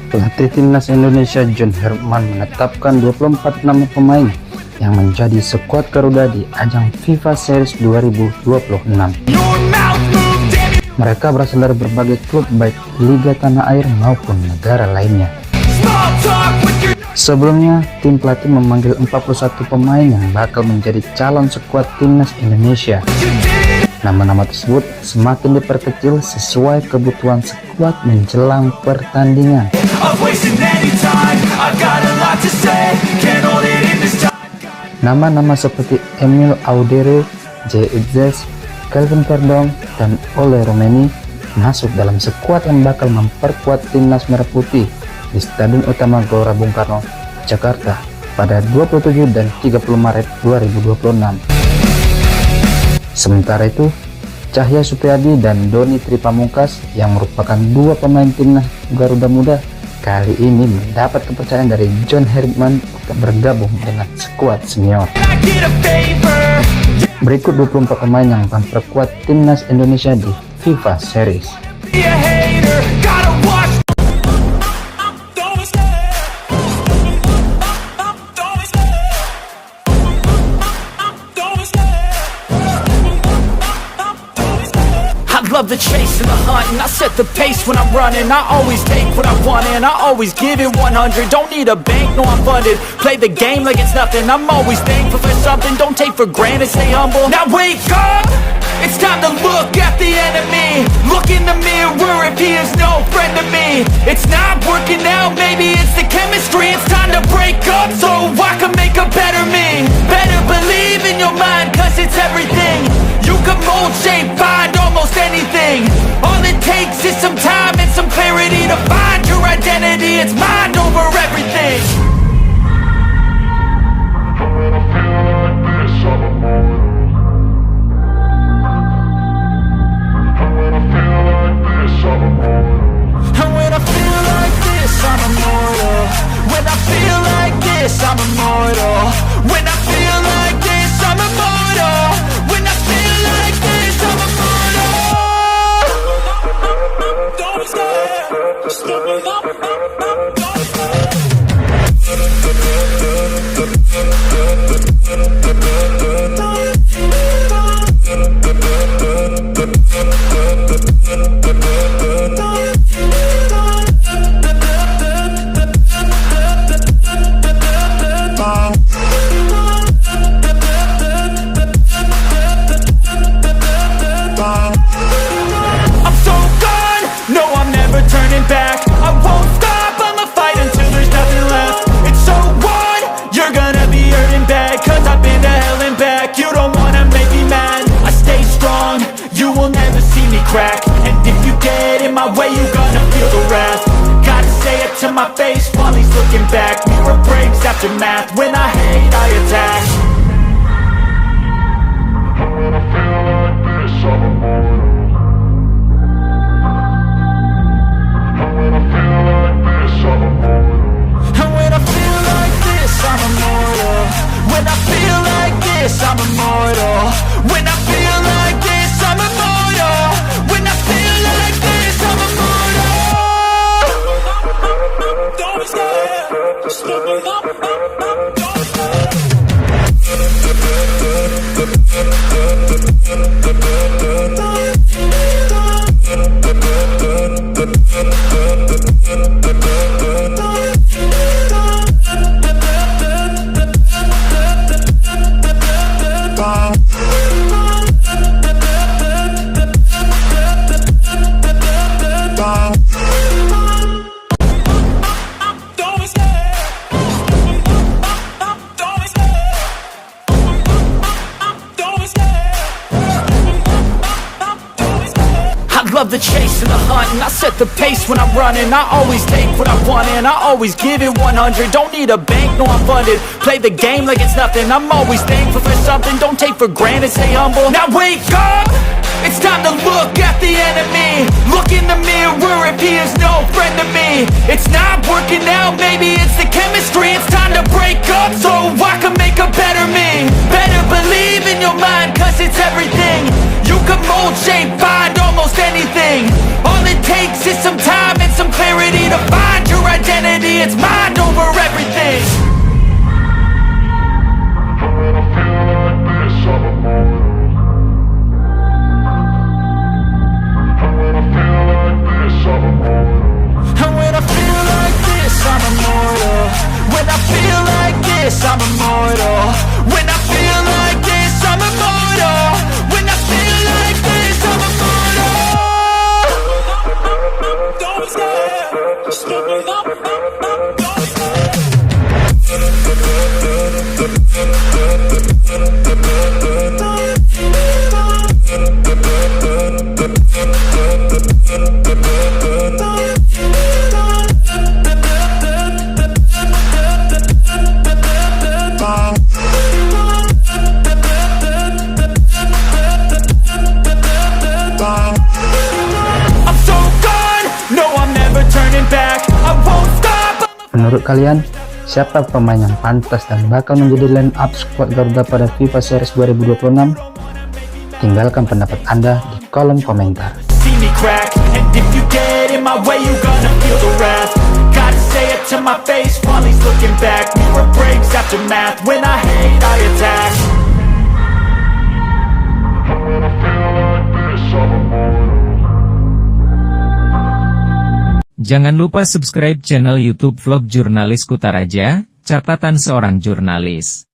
Pelatih Timnas Indonesia John Herdman menetapkan 24 nama pemain yang menjadi skuad Garuda di ajang FIFA Series 2026. Mereka berasal dari berbagai klub baik liga Tanah Air maupun negara lainnya. Sebelumnya, tim pelatih memanggil 41 pemain yang bakal menjadi calon skuad Timnas Indonesia. Nama-nama tersebut semakin diperkecil sesuai kebutuhan skuad menjelang pertandingan. Nama-nama seperti Emil Audero, Karno, dan Ole Romeny masuk dalam skuad yang bakal memperkuat timnas merah putih di Stadion Utama Gelora Bung Karno, Jakarta pada 27 dan 30 Maret 2026. Sementara itu, Cahya Supriadi dan Dony Tri Pamungkas yang merupakan dua pemain Timnas Garuda Muda kali ini mendapat kepercayaan dari John Herdman untuk bergabung dengan Skuad Senior. Berikut 24 pemain yang akan memperkuat Timnas Indonesia di FIFA Series. Love the chase and the hunt, and I set the pace when I'm running. I always take what I want and I always give it 100. Don't need a bank, no I'm funded. Play the game like it's nothing. I'm always thankful for something. Don't take for granted, stay humble. Now wake up, it's time to look at the enemy. Look in the mirror if he is no friend to me. It's not working out, maybe it's the chemistry. It's time to break up so I can make a better me. Better believe in your mind, cause it's everything. You can mold, shape, find almost anything. All it takes is some time and some clarity to find your identity. It's mind over everything. When I feel like this, I'm immortal. When I feel like this, I'm immortal. When I feel like this, I'm immortal. When I feel like this, I'm immortal. When I feel like this, I'm immortal. When I feel like this, I'm immortal. Don't stop, just stop it up. And if you get in my way, you gonna feel the wrath. Gotta say it to my face while he's looking back. Mirror breaks after math. When I hate, I attack. When I feel like this, I'm immortal. When I feel like this, I'm immortal. When I feel like this, I'm immortal. When I feel like this, I'm immortal. When I feel like this, I'm immortal. When I feel like this, I'm immortal. Don't be scared, just look it up. Love the chase and the hunt, and I set the pace when I'm running. I always take what I want and I always give it 100. Don't need a bank, no I'm funded. Play the game like it's nothing. I'm always thankful for something. Don't take for granted, stay humble. Now wake up, it's time to look at the enemy. Look in the mirror if he is no friend to me. It's not working out, maybe it's the chemistry. It's time to break up so I can make a better me. Better believe in your mind, cause it's everything. You can mold, shape, find almost anything. All it takes is some time and some clarity to find your identity. Menurut kalian, siapa pemain yang pantas dan bakal menjadi line up skuad Garuda pada FIFA Series 2026? Tinggalkan pendapat Anda di kolom komentar. See me crack, and if you get in my way, you gonna feel the wrath. Gotta say it to my face while he's looking back. Mirror breaks after math. When I hate, I attack. When I feel like this, I'm immortal. Jangan lupa subscribe channel YouTube Vlog Jurnalis Kutaraja, catatan seorang jurnalis.